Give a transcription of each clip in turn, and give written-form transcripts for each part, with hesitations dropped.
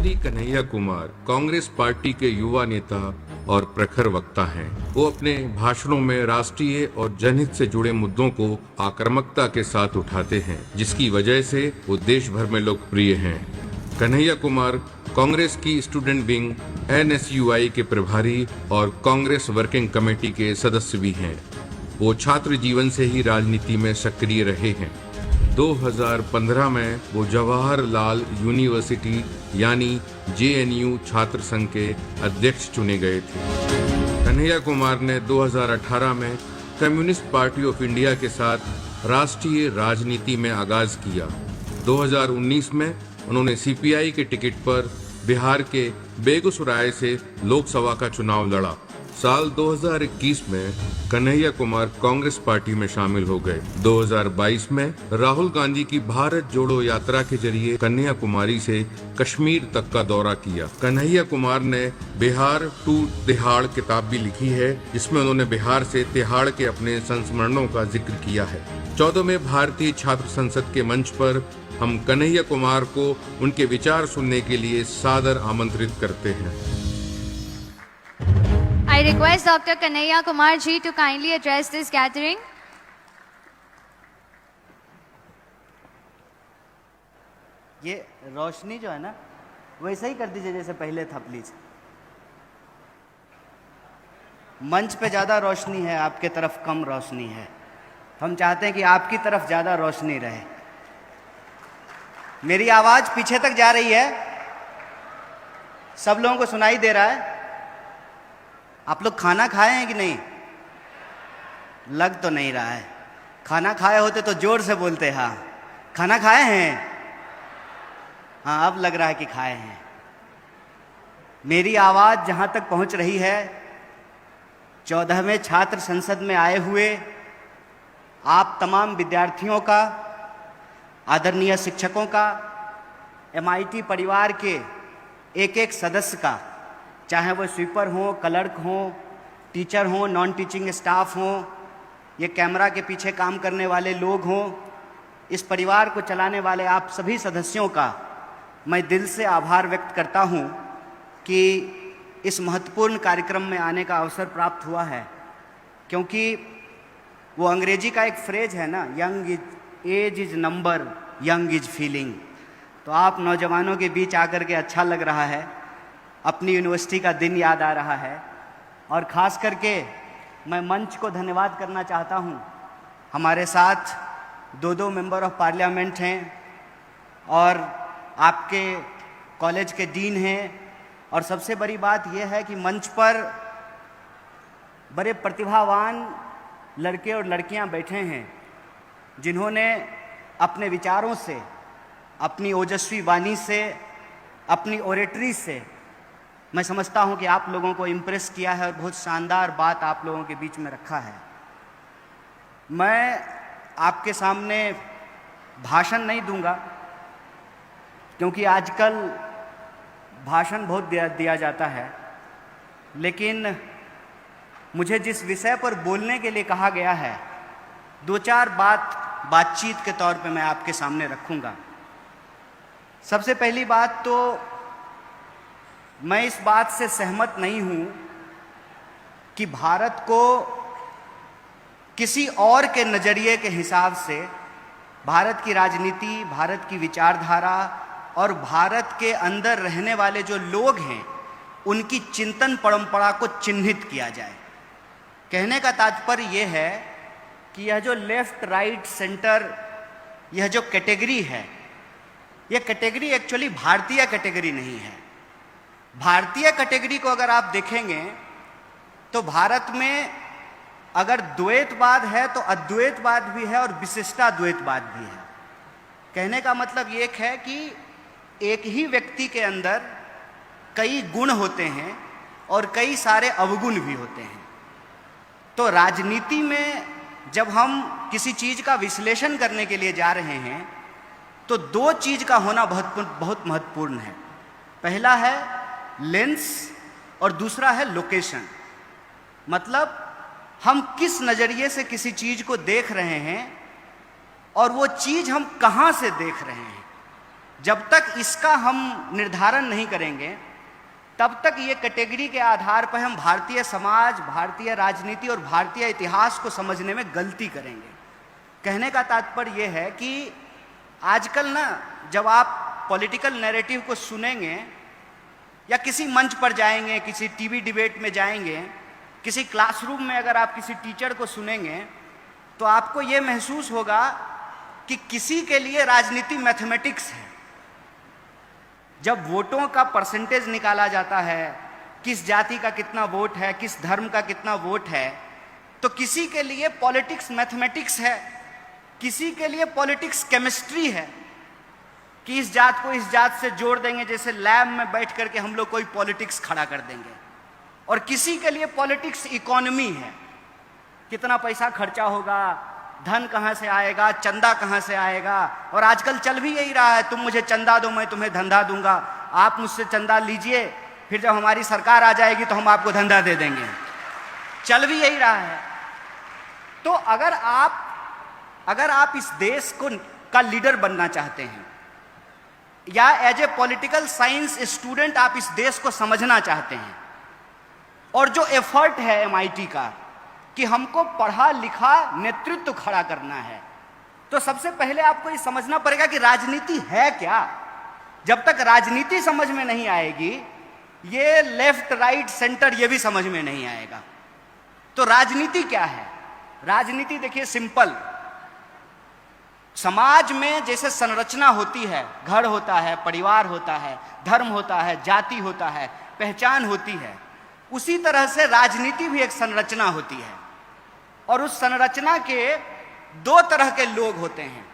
Shri Kanhaiya Kumar Congress party के युवा नेता और प्रखर वक्ता हैं। वो अपने भाषणों में राष्ट्रीय और जनहित से जुड़े मुद्दों को आक्रामकता के साथ उठाते हैं, जिसकी वजह से वो देश भर में लोकप्रिय हैं। कन्हैया कुमार कांग्रेस की स्टूडेंट विंग NSUI के प्रभारी और कांग्रेस वर्किंग कमेटी के सदस्य भी हैं। वो छात्र जीवन से ही राजनीति में सक्रिय रहे हैं। 2015 में वो जवाहरलाल यूनिवर्सिटी यानी JNU छात्र संघ के अध्यक्ष चुने गए थे। कन्हैया कुमार ने 2018 में कम्युनिस्ट पार्टी ऑफ इंडिया के साथ राष्ट्रीय राजनीति में आगाज किया। 2019 में उन्होंने CPI के टिकट पर बिहार के बेगूसराय से लोकसभा का चुनाव लड़ा। साल 2021 में कन्हैया कुमार कांग्रेस पार्टी में शामिल हो गए। 2022 में राहुल गांधी की भारत जोड़ो यात्रा के जरिए कन्हैया कुमारी से कश्मीर तक का दौरा किया। कन्हैया कुमार ने बिहार टू तिहाड़ किताब भी लिखी है, जिसमें उन्होंने बिहार से तिहाड़ के अपने संस्मरणों का जिक्र किया है। 14वें भारतीय छात्र संसद के मंच पर हम कन्हैया कुमार को उनके विचार सुनने के लिए सादर आमंत्रित करते हैं। I request Dr. Kanhaiya Kumar ji to kindly address this gathering. ये रोशनी जो है ना, वैसा ही कर दीजिए जैसे पहले था प्लीज। मंच पे ज़्यादा रोशनी है, आपके तरफ कम रोशनी है। हम चाहते हैं कि आपकी तरफ ज़्यादा रोशनी रहे। मेरी आवाज़ पीछे तक जा रही है, सब लोगों को सुनाई दे रहा है। आप लोग खाना खाए हैं कि नहीं? लग तो नहीं रहा है। खाना खाए होते तो जोर से बोलते। हाँ, खाना खाए हैं? हाँ, अब लग रहा है कि खाए हैं। मेरी आवाज़ जहाँ तक पहुँच रही है, 14वें छात्र संसद में आए हुए आप तमाम विद्यार्थियों का, आदरणीय शिक्षकों का, MIT परिवार के एक एक सदस्य का, चाहे वो स्वीपर हो, क्लर्क हो, टीचर हो, नॉन टीचिंग स्टाफ हो, ये कैमरा के पीछे काम करने वाले लोग हों, इस परिवार को चलाने वाले आप सभी सदस्यों का मैं दिल से आभार व्यक्त करता हूँ कि इस महत्वपूर्ण कार्यक्रम में आने का अवसर प्राप्त हुआ है। क्योंकि वो अंग्रेजी का एक फ्रेज है ना, young is age is number, young is feeling. तो आप नौजवानों के बीच आकर के अच्छा लग रहा है, अपनी यूनिवर्सिटी का दिन याद आ रहा है। और ख़ास करके मैं मंच को धन्यवाद करना चाहता हूँ। हमारे साथ दो मेंबर ऑफ पार्लियामेंट हैं और आपके कॉलेज के डीन हैं। और सबसे बड़ी बात यह है कि मंच पर बड़े प्रतिभावान लड़के और लड़कियां बैठे हैं, जिन्होंने अपने विचारों से, अपनी ओजस्वी वाणी से, अपनी ओरेटरी से मैं समझता हूं कि आप लोगों को इम्प्रेस किया है और बहुत शानदार बात आप लोगों के बीच में रखा है। मैं आपके सामने भाषण नहीं दूंगा, क्योंकि आजकल भाषण बहुत दिया जाता है, लेकिन मुझे जिस विषय पर बोलने के लिए कहा गया है, दो चार बातचीत के तौर पे मैं आपके सामने रखूंगा। सबसे पहली बात तो मैं इस बात से सहमत नहीं हूं कि भारत को किसी और के नज़रिए के हिसाब से भारत की राजनीति, भारत की विचारधारा और भारत के अंदर रहने वाले जो लोग हैं उनकी चिंतन परंपरा को चिन्हित किया जाए। कहने का तात्पर्य यह है कि यह जो लेफ्ट राइट सेंटर, यह जो कैटेगरी है, यह कैटेगरी एक्चुअली भारतीय कैटेगरी नहीं है। भारतीय कैटेगरी को अगर आप देखेंगे तो भारत में अगर द्वैतवाद है तो अद्वैतवाद भी है और विशिष्टाद्वैतवाद भी है। कहने का मतलब ये है कि एक ही व्यक्ति के अंदर कई गुण होते हैं और कई सारे अवगुण भी होते हैं। तो राजनीति में जब हम किसी चीज़ का विश्लेषण करने के लिए जा रहे हैं तो दो चीज़ का होना बहुत महत्वपूर्ण है। पहला है लेंस और दूसरा है लोकेशन। मतलब हम किस नज़रिए से किसी चीज़ को देख रहे हैं और वो चीज़ हम कहाँ से देख रहे हैं। जब तक इसका हम निर्धारण नहीं करेंगे तब तक ये कैटेगरी के आधार पर हम भारतीय समाज, भारतीय राजनीति और भारतीय इतिहास को समझने में गलती करेंगे। कहने का तात्पर्य यह है कि आजकल ना जब आप पॉलिटिकल नैरेटिव को सुनेंगे या किसी मंच पर जाएंगे, किसी टीवी डिबेट में जाएंगे, किसी क्लासरूम में अगर आप किसी टीचर को सुनेंगे तो आपको ये महसूस होगा कि किसी के लिए राजनीति मैथमेटिक्स है। जब वोटों का परसेंटेज निकाला जाता है, किस जाति का कितना वोट है, किस धर्म का कितना वोट है, तो किसी के लिए पॉलिटिक्स मैथमेटिक्स है, किसी के लिए पॉलिटिक्स केमिस्ट्री है कि इस जात को इस जात से जोड़ देंगे, जैसे लैब में बैठ करके हम लोग कोई पॉलिटिक्स खड़ा कर देंगे। और किसी के लिए पॉलिटिक्स इकोनॉमी है, कितना पैसा खर्चा होगा, धन कहाँ से आएगा, चंदा कहाँ से आएगा। और आजकल चल भी यही रहा है, तुम मुझे चंदा दो मैं तुम्हें धंधा दूंगा, आप मुझसे चंदा लीजिए, फिर जब हमारी सरकार आ जाएगी तो हम आपको धंधा दे देंगे। चल भी यही रहा है। तो अगर आप इस देश का लीडर बनना चाहते हैं या as a political science student आप इस देश को समझना चाहते हैं, और जो एफर्ट है MIT का कि हमको पढ़ा लिखा नेतृत्व खड़ा करना है, तो सबसे पहले आपको ये समझना पड़ेगा कि राजनीति है क्या। जब तक राजनीति समझ में नहीं आएगी, ये लेफ्ट राइट सेंटर ये भी समझ में नहीं आएगा। तो राजनीति क्या है? राजनीति देखिए सिंपल, समाज में जैसे संरचना होती है, घर होता है, परिवार होता है, धर्म होता है, जाति होता है, पहचान होती है, उसी तरह से राजनीति भी एक संरचना होती है। और उस संरचना के दो तरह के लोग होते हैं,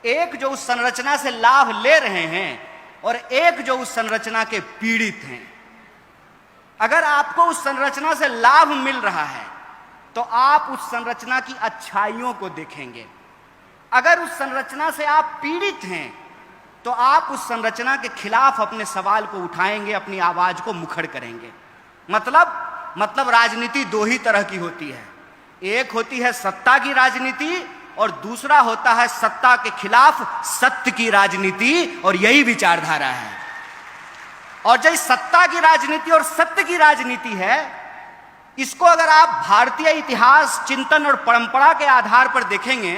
एक जो उस संरचना से लाभ ले रहे हैं और एक जो उस संरचना के पीड़ित हैं। अगर आपको उस संरचना से लाभ मिल रहा है तो आप उस संरचना की अच्छाइयों को देखेंगे। अगर उस संरचना से आप पीड़ित हैं तो आप उस संरचना के खिलाफ अपने सवाल को उठाएंगे, अपनी आवाज को मुखर करेंगे। मतलब राजनीति दो ही तरह की होती है, एक होती है सत्ता की राजनीति और दूसरा होता है सत्ता के खिलाफ सत्य की राजनीति, और यही विचारधारा है। और जो सत्ता की राजनीति और सत्य की राजनीति है, इसको अगर आप भारतीय इतिहास, चिंतन और परंपरा के आधार पर देखेंगे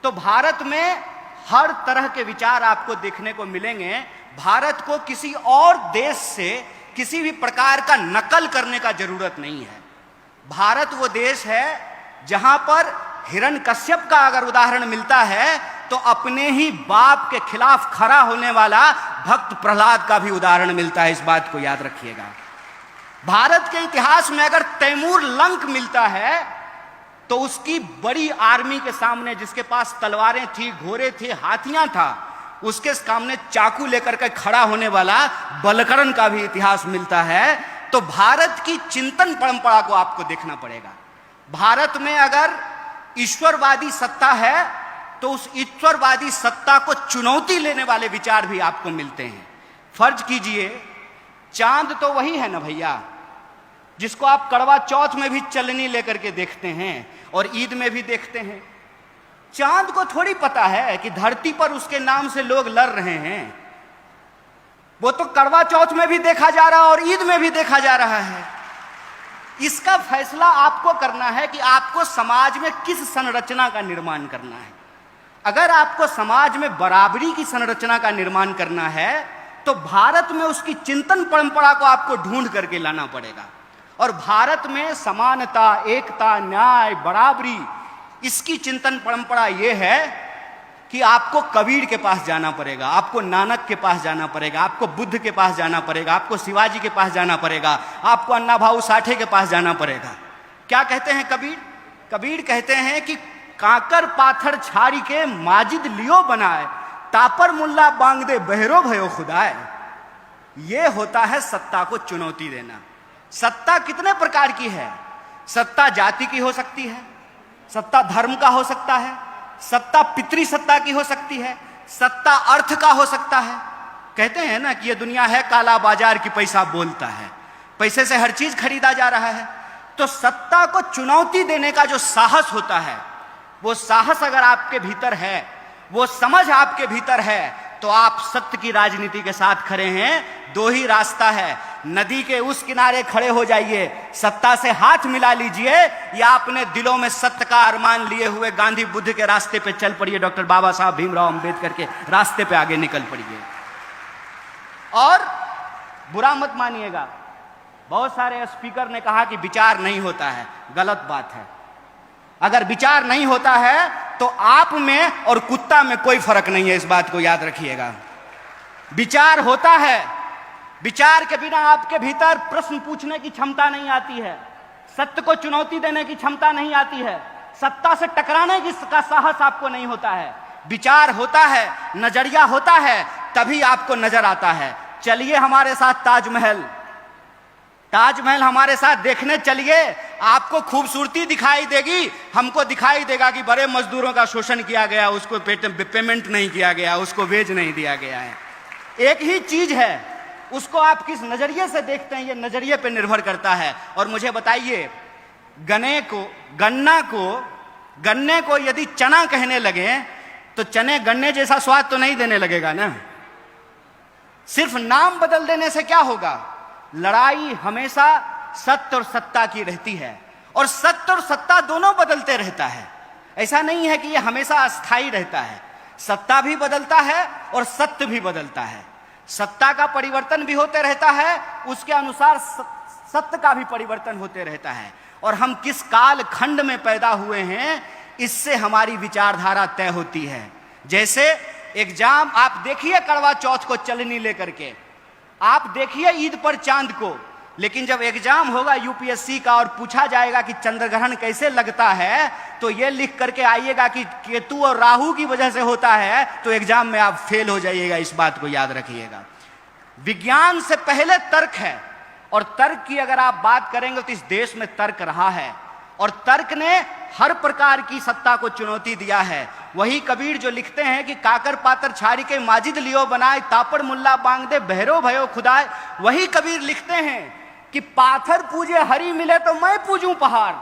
तो भारत में हर तरह के विचार आपको देखने को मिलेंगे। भारत को किसी और देश से किसी भी प्रकार का नकल करने का जरूरत नहीं है। भारत वो देश है जहां पर हिरण्यकश्यप का अगर उदाहरण मिलता है तो अपने ही बाप के खिलाफ खड़ा होने वाला भक्त प्रहलाद का भी उदाहरण मिलता है। इस बात को याद रखिएगा। भारत के इतिहास में अगर तैमूर लंक मिलता है तो उसकी बड़ी आर्मी के सामने, जिसके पास तलवारें थी, घोड़े थे, हाथियां था, उसके सामने चाकू लेकर के खड़ा होने वाला बलकरण का भी इतिहास मिलता है। तो भारत की चिंतन परंपरा को आपको देखना पड़ेगा। भारत में अगर ईश्वरवादी सत्ता है तो उस ईश्वरवादी सत्ता को चुनौती लेने वाले विचार भी आपको मिलते हैं। फर्ज कीजिए चांद तो वही है ना भैया, जिसको आप करवा चौथ में भी चलनी लेकर के देखते हैं और ईद में भी देखते हैं। चांद को थोड़ी पता है कि धरती पर उसके नाम से लोग लड़ रहे हैं। वो तो करवा चौथ में भी देखा जा रहा है और ईद में भी देखा जा रहा है। इसका फैसला आपको करना है कि आपको समाज में किस संरचना का निर्माण करना है। अगर आपको समाज में बराबरी की संरचना का निर्माण करना है तो भारत में उसकी चिंतन परंपरा को आपको ढूंढ करके लाना पड़ेगा। और भारत में समानता, एकता, न्याय, बराबरी, इसकी चिंतन परंपरा यह है कि आपको कबीर के पास जाना पड़ेगा, आपको नानक के पास जाना पड़ेगा, आपको बुद्ध के पास जाना पड़ेगा, आपको शिवाजी के पास जाना पड़ेगा, आपको अन्ना भाऊ साठे के पास जाना पड़ेगा। क्या कहते हैं कबीर? कबीर कहते हैं कि काकर पाथर छाड़ी के माजिद लियो बनाए, तापर मुल्ला बांग दे बहरो भयो खुदाए। ये होता है सत्ता को चुनौती देना। सत्ता कितने प्रकार की है? सत्ता जाति की हो सकती है, सत्ता धर्म का हो सकता है, सत्ता पितृ सत्ता की हो सकती है, सत्ता अर्थ का हो सकता है। कहते हैं ना कि ये दुनिया है काला बाजार की, पैसा बोलता है, पैसे से हर चीज खरीदा जा रहा है। तो सत्ता को चुनौती देने का जो साहस होता है, वो साहस अगर आपके भीतर है, वो समझ आपके भीतर है, तो आप सत्य की राजनीति के साथ खड़े हैं। दो ही रास्ता है, नदी के उस किनारे खड़े हो जाइए, सत्ता से हाथ मिला लीजिए, या अपने दिलों में सत्य का अरमान लिए हुए गांधी बुद्ध के रास्ते पे चल पड़िए, डॉक्टर बाबा साहब भीमराव अंबेडकर के रास्ते पे आगे निकल पड़िए। और बुरा मत मानिएगा, बहुत सारे स्पीकर ने कहा कि विचार नहीं होता है, गलत बात है। अगर विचार नहीं होता है तो आप में और कुत्ता में कोई फर्क नहीं है, इस बात को याद रखिएगा। विचार होता है, विचार के बिना आपके भीतर प्रश्न पूछने की क्षमता नहीं आती है, सत्य को चुनौती देने की क्षमता नहीं आती है, सत्ता से टकराने का साहस आपको नहीं होता है। विचार होता है, नजरिया होता है, तभी आपको नजर आता है। चलिए हमारे साथ ताजमहल, ताजमहल हमारे साथ देखने चलिए, आपको खूबसूरती दिखाई देगी, हमको दिखाई देगा कि बड़े मजदूरों का शोषण किया गया, उसको पेमेंट नहीं किया गया, उसको वेज नहीं दिया गया है। एक ही चीज है, उसको आप किस नजरिए से देखते हैं, ये नजरिए पे निर्भर करता है। और मुझे बताइए, गन्ने को यदि चना कहने लगे तो चने गन्ने जैसा स्वाद तो नहीं देने लगेगा ना। सिर्फ नाम बदल देने से क्या होगा? लड़ाई हमेशा सत्य और सत्ता की रहती है, और सत्य और सत्ता दोनों बदलते रहता है। ऐसा नहीं है कि यह हमेशा अस्थायी रहता है, सत्ता भी बदलता है और सत्य भी बदलता है। सत्ता का परिवर्तन भी होते रहता है, उसके अनुसार सत्य का भी परिवर्तन होते रहता है। और हम किस काल खंड में पैदा हुए हैं, इससे हमारी विचारधारा तय होती है। जैसे एग्जाम आप देखिए, करवा चौथ को चलनी लेकर के, आप देखिए ईद पर चांद को, लेकिन जब एग्जाम होगा यूपीएससी का और पूछा जाएगा कि चंद्रग्रहण कैसे लगता है, तो यह लिख करके आइएगा कि केतु और राहु की वजह से होता है, तो एग्जाम में आप फेल हो जाइएगा। इस बात को याद रखिएगा। विज्ञान से पहले तर्क है, और तर्क की अगर आप बात करेंगे तो इस देश में तर्क रहा है, और तर्क ने हर प्रकार की सत्ता को चुनौती दिया है। वही कबीर जो लिखते हैं कि काकर पातर छारी के माजिद लियो बनाए, तापड़ मुल्ला बांग दे बहरो भयो खुदाए। वही कबीर लिखते हैं कि पाथर पूजे हरि मिले तो मैं पूजूं पहाड़।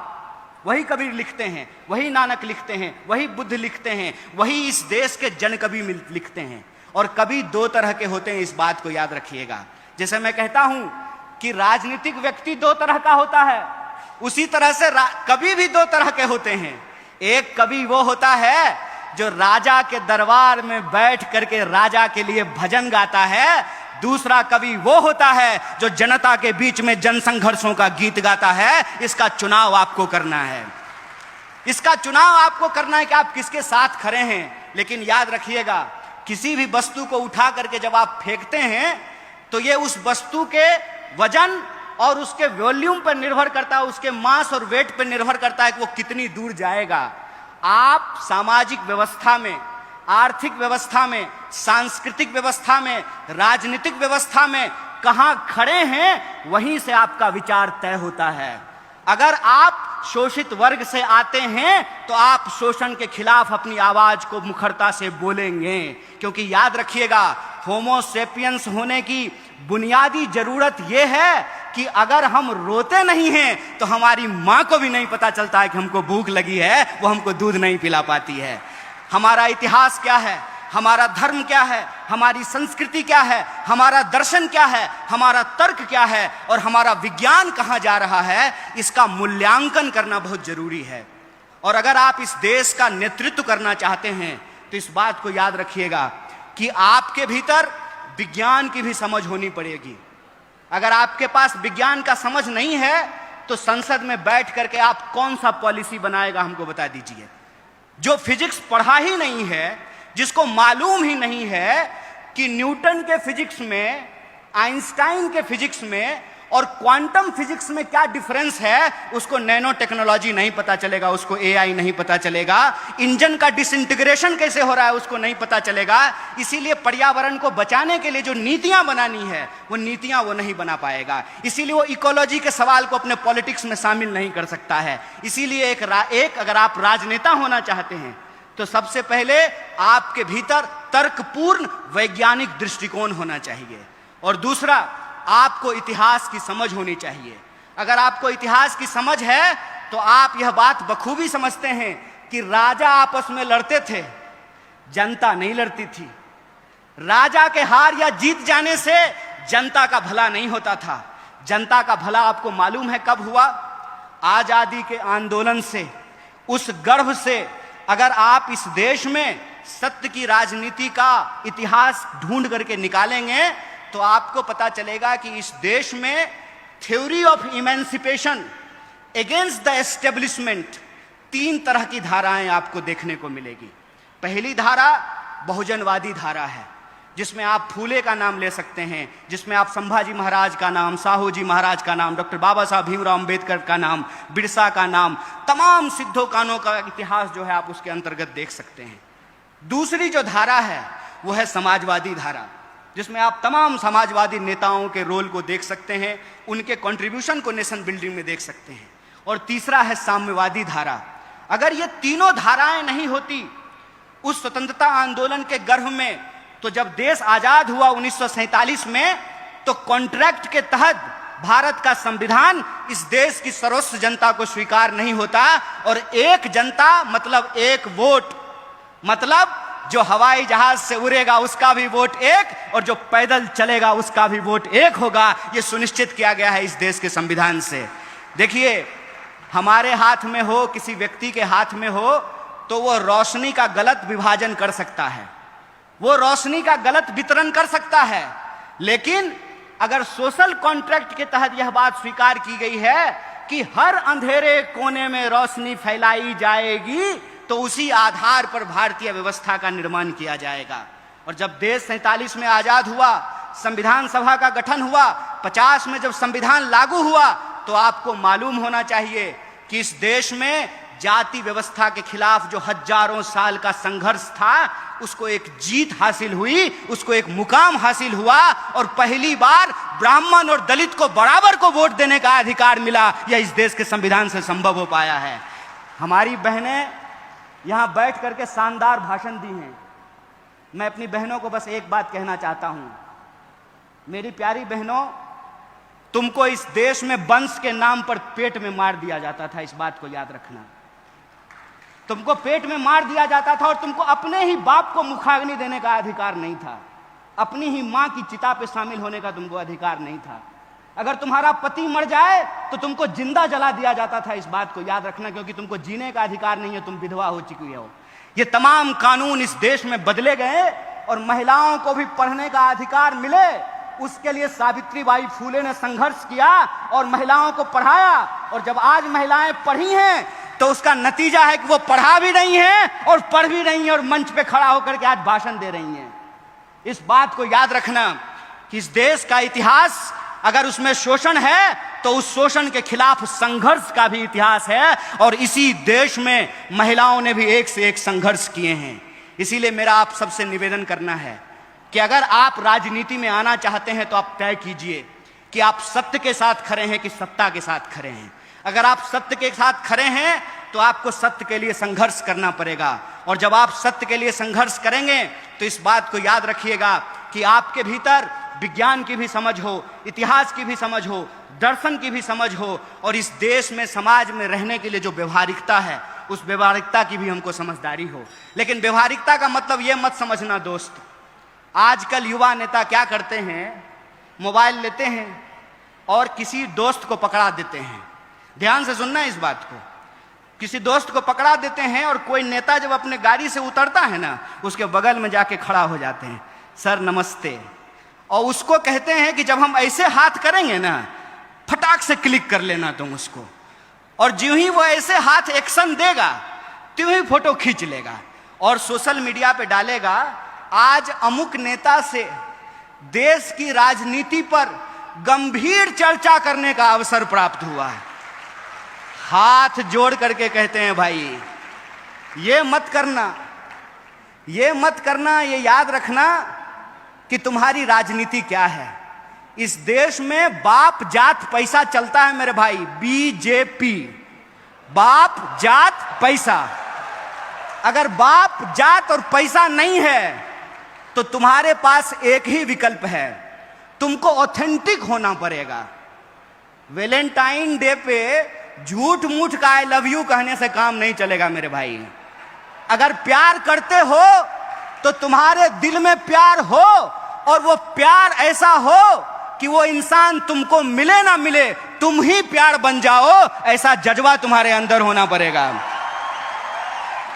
वही कबीर लिखते हैं, वही नानक लिखते हैं, वही बुद्ध लिखते हैं, वही इस देश के जन कवि लिखते हैं। और कवि दो तरह के होते हैं, इस बात को याद रखिएगा। जैसे मैं कहता हूं कि राजनीतिक व्यक्ति दो तरह का होता है, उसी तरह से कवि भी दो तरह के होते हैं। एक कवि वो होता है जो राजा के दरबार में बैठ करके राजा के लिए भजन गाता है। दूसरा कवि वो होता है जो जनता के बीच में जनसंघर्षों का गीत गाता है। इसका चुनाव आपको करना है, इसका चुनाव आपको करना है कि आप किसके साथ खड़े हैं। लेकिन याद रखिएगा, किसी भी वस्तु को उठा करके जब आप फेंकते हैं तो ये उस वस्तु के वजन और उसके वॉल्यूम पर निर्भर करता है, उसके मास और वेट पर निर्भर करता है कि वो कितनी दूर जाएगा। आप सामाजिक व्यवस्था में, आर्थिक व्यवस्था में, सांस्कृतिक व्यवस्था में, राजनीतिक व्यवस्था में कहां खड़े हैं, वहीं से आपका विचार तय होता है। अगर आप शोषित वर्ग से आते हैं तो आप शोषण के खिलाफ अपनी आवाज को मुखरता से बोलेंगे, क्योंकि याद रखिएगा, होमो सेपियंस होने की बुनियादी जरूरत यह है कि अगर हम रोते नहीं हैं तो हमारी मां को भी नहीं पता चलता है कि हमको भूख लगी है, वो हमको दूध नहीं पिला पाती है। हमारा इतिहास क्या है, हमारा धर्म क्या है, हमारी संस्कृति क्या है, हमारा दर्शन क्या है, हमारा तर्क क्या है, और हमारा विज्ञान कहां जा रहा है, इसका मूल्यांकन करना बहुत जरूरी है। और अगर आप इस देश का नेतृत्व करना चाहते हैं तो इस बात को याद रखिएगा कि आपके भीतर विज्ञान की भी समझ होनी पड़ेगी। अगर आपके पास विज्ञान का समझ नहीं है तो संसद में बैठ करके आप कौन सा पॉलिसी बनाएगा, हमको बता दीजिए। जो फिजिक्स पढ़ा ही नहीं है, जिसको मालूम ही नहीं है कि न्यूटन के फिजिक्स में, आइंस्टाइन के फिजिक्स में और क्वांटम फिजिक्स में क्या डिफरेंस है, उसको नैनो टेक्नोलॉजी नहीं पता चलेगा, उसको एआई नहीं पता चलेगा, इंजन का डिसइंटीग्रेशन कैसे हो रहा है उसको नहीं पता चलेगा। इसीलिए पर्यावरण को बचाने के लिए जो नीतियां बनानी है वो नीतियां वो नहीं बना पाएगा। इसीलिए वो इकोलॉजी के सवाल को अपने पॉलिटिक्स में शामिल नहीं कर सकता है। इसीलिए एक अगर आप राजनेता होना चाहते हैं तो सबसे पहले आपके भीतर तर्कपूर्ण वैज्ञानिक दृष्टिकोण होना चाहिए, और दूसरा आपको इतिहास की समझ होनी चाहिए। अगर आपको इतिहास की समझ है तो आप यह बात बखूबी समझते हैं कि राजा आपस में लड़ते थे, जनता नहीं लड़ती थी। राजा के हार या जीत जाने से जनता का भला नहीं होता था। जनता का भला आपको मालूम है कब हुआ? आजादी के आंदोलन से, उस गर्भ से। अगर आप इस देश में सत्य की राजनीति का इतिहास ढूंढ करके निकालेंगे तो आपको पता चलेगा कि इस देश में theory of emancipation against the establishment 3 तरह की धाराएं आपको देखने को मिलेगी। पहली धारा बहुजनवादी धारा है, जिसमें आप फूले का नाम ले सकते हैं, जिसमें आप संभाजी महाराज का नाम, साहू जी महाराज का नाम, डॉक्टर बाबा साहब भीमराव अंबेडकर का नाम, बिरसा का नाम, तमाम सिद्धो कानों का इतिहास जो है आप उसके अंतर्गत देख सकते हैं। दूसरी जो धारा है वो है समाजवादी धारा, जिसमें आप तमाम समाजवादी नेताओं के रोल को देख सकते हैं, उनके कंट्रीब्यूशन को नेशन बिल्डिंग में देख सकते हैं। और तीसरा है साम्यवादी धारा। अगर ये तीनों धाराएं नहीं होती उस स्वतंत्रता आंदोलन के गर्भ में, तो जब देश आजाद हुआ 1947 में, तो कॉन्ट्रैक्ट के तहत भारत का संविधान इस देश की सर्वस्व जनता को स्वीकार नहीं होता। और एक जनता मतलब एक वोट, मतलब जो हवाई जहाज से उड़ेगा उसका भी वोट एक, और जो पैदल चलेगा उसका भी वोट एक होगा। यह सुनिश्चित किया गया है इस देश के संविधान से। देखिए, हमारे हाथ में हो, किसी व्यक्ति के हाथ में हो, तो वो रोशनी का गलत विभाजन कर सकता है, वो रोशनी का गलत वितरण कर सकता है। लेकिन अगर सोशल कॉन्ट्रैक्ट के तहत यह बात स्वीकार की गई है कि हर अंधेरे कोने में रोशनी फैलाई जाएगी, तो उसी आधार पर भारतीय व्यवस्था का निर्माण किया जाएगा। और जब देश 47 में आजाद हुआ, संविधान सभा का गठन हुआ, 50 में जब संविधान लागू हुआ, तो आपको मालूम होना चाहिए कि इस देश में जाति व्यवस्था के खिलाफ जो हजारों साल का संघर्ष था, उसको एक जीत हासिल हुई, उसको एक मुकाम हासिल हुआ। और पहली बार ब्राह्मण और दलित को बराबर को वोट देने का अधिकार मिला। यह इस देश के संविधान से संभव हो पाया है। हमारी बहनें यहां बैठ करके शानदार भाषण दी हैं। मैं अपनी बहनों को बस एक बात कहना चाहता हूं, मेरी प्यारी बहनों, तुमको इस देश में वंश के नाम पर पेट में मार दिया जाता था, इस बात को याद रखना। तुमको पेट में मार दिया जाता था और तुमको अपने ही बाप को मुखाग्नि देने का अधिकार नहीं था, अपनी ही मां की चिता पे शामिल होने का तुमको अधिकार नहीं था। अगर तुम्हारा पति मर जाए तो तुमको जिंदा जला दिया जाता था, इस बात को याद रखना, क्योंकि तुमको जीने का अधिकार नहीं है, तुम विधवा हो चुकी हो। ये तमाम कानून इस देश में बदले गए और महिलाओं को भी पढ़ने का अधिकार मिले। उसके लिए सावित्रीबाई फूले ने संघर्ष किया और महिलाओं को पढ़ाया। और जब आज महिलाएं पढ़ी हैं तो उसका नतीजा है कि वो पढ़ा भी रही हैं और पढ़ भी रही हैं और मंच पे खड़ा होकर के आज भाषण दे रही हैं। इस बात को याद रखना कि इस देश का इतिहास, अगर उसमें शोषण है तो उस शोषण के खिलाफ संघर्ष का भी इतिहास है। और इसी देश में महिलाओं ने भी एक से एक संघर्ष किए हैं। इसीलिए मेरा आप सबसे निवेदन करना है कि अगर आप राजनीति में आना चाहते हैं तो आप तय कीजिए कि आप सत्य के साथ खड़े हैं कि सत्ता के साथ खड़े हैं। अगर आप सत्य के साथ खड़े हैं तो आपको सत्य के लिए संघर्ष करना पड़ेगा। और जब आप सत्य के लिए संघर्ष करेंगे तो इस बात को याद रखिएगा कि आपके भीतर विज्ञान की भी समझ हो, इतिहास की भी समझ हो, दर्शन की भी समझ हो, और इस देश में समाज में रहने के लिए जो व्यवहारिकता है उस व्यवहारिकता की भी हमको समझदारी हो। लेकिन व्यवहारिकता का मतलब ये मत समझना दोस्त, आजकल युवा नेता क्या करते हैं, मोबाइल लेते हैं और किसी दोस्त को पकड़ा देते हैं। ध्यान से सुनना इस बात को, किसी दोस्त को पकड़ा देते हैं और कोई नेता जब अपने गाड़ी से उतरता है ना, उसके बगल में जाके खड़ा हो जाते हैं, सर नमस्ते, और उसको कहते हैं कि जब हम ऐसे हाथ करेंगे ना, फटाक से क्लिक कर लेना तुम उसको। और ज्यों ही वो ऐसे हाथ एक्शन देगा त्यों ही फोटो खींच लेगा और सोशल मीडिया पे डालेगा। आज अमुक नेता से देश की राजनीति पर गंभीर चर्चा करने का अवसर प्राप्त हुआ है। हाथ जोड़ करके कहते हैं भाई ये मत करना, ये मत करना, ये याद रखना कि तुम्हारी राजनीति क्या है। इस देश में बाप जात पैसा चलता है मेरे भाई, बीजेपी, बाप जात पैसा। अगर बाप जात और पैसा नहीं है तो तुम्हारे पास एक ही विकल्प है, तुमको ऑथेंटिक होना पड़ेगा। वैलेंटाइन डे पे झूठ मूठ का आई लव यू कहने से काम नहीं चलेगा मेरे भाई। अगर प्यार करते हो तो तुम्हारे दिल में प्यार हो और वो प्यार ऐसा हो कि वो इंसान तुमको मिले ना मिले, तुम ही प्यार बन जाओ, ऐसा जज्बा तुम्हारे अंदर होना पड़ेगा।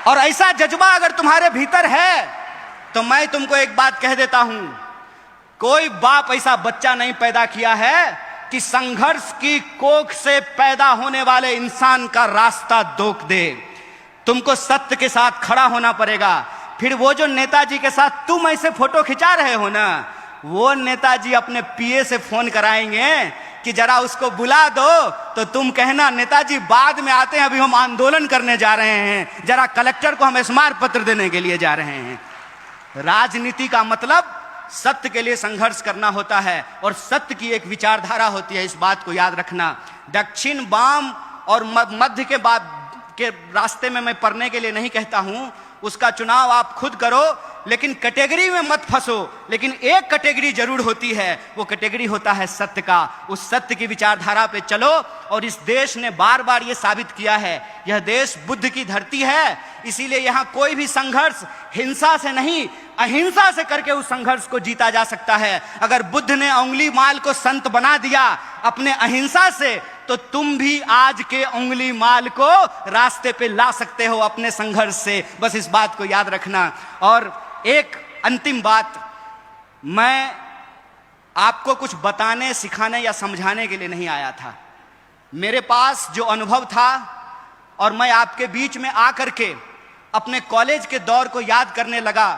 और ऐसा जज्बा अगर तुम्हारे भीतर है तो मैं तुमको एक बात कह देता हूं, कोई बाप ऐसा बच्चा नहीं पैदा किया है कि संघर्ष की कोख से पैदा होने वाले इंसान का रास्ता रोक दे। तुमको सत्य के साथ खड़ा होना पड़ेगा। फिर वो जो नेताजी के साथ तुम ऐसे फोटो खिंचा रहे हो ना, वो नेताजी अपने पीए से फोन कराएंगे कि जरा उसको बुला दो, तो तुम कहना नेताजी बाद में आते हैं, अभी हम आंदोलन करने जा रहे हैं, जरा कलेक्टर को हम स्मारक पत्र देने के लिए जा रहे हैं। राजनीति का मतलब सत्य के लिए संघर्ष करना होता है और सत्य की एक विचारधारा होती है, इस बात को याद रखना। दक्षिण, वाम और मध्य के रास्ते में मैं पढ़ने के लिए नहीं कहता हूं, उसका चुनाव आप खुद करो, लेकिन कैटेगरी में मत फंसो। लेकिन एक कैटेगरी जरूर होती है, वो कैटेगरी होता है सत्य का। उस सत्य की विचारधारा पे चलो। और इस देश ने बार बार ये साबित किया है, यह देश बुद्ध की धरती है, इसीलिए यहाँ कोई भी संघर्ष हिंसा से नहीं, अहिंसा से करके उस संघर्ष को जीता जा सकता है। अगर बुद्ध ने उंगली माल को संत बना दिया अपने अहिंसा से, तो तुम भी आज के उंगली माल को रास्ते पे ला सकते हो अपने संघर्ष से। बस इस बात को याद रखना। और एक अंतिम बात, मैं आपको कुछ बताने, सिखाने या समझाने के लिए नहीं आया था। मेरे पास जो अनुभव था और मैं आपके बीच में आकर के अपने कॉलेज के दौर को याद करने लगा,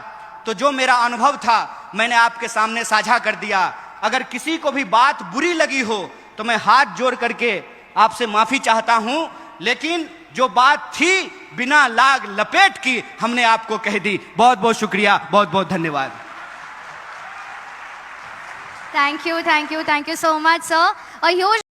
तो जो मेरा अनुभव था मैंने आपके सामने साझा कर दिया। अगर किसी को भी बात बुरी लगी हो तो मैं हाथ जोड़ करके आपसे माफी चाहता हूं, लेकिन जो बात थी बिना लाग लपेट की हमने आपको कह दी। बहुत बहुत शुक्रिया, बहुत बहुत धन्यवाद। Thank you so much, sir. A huge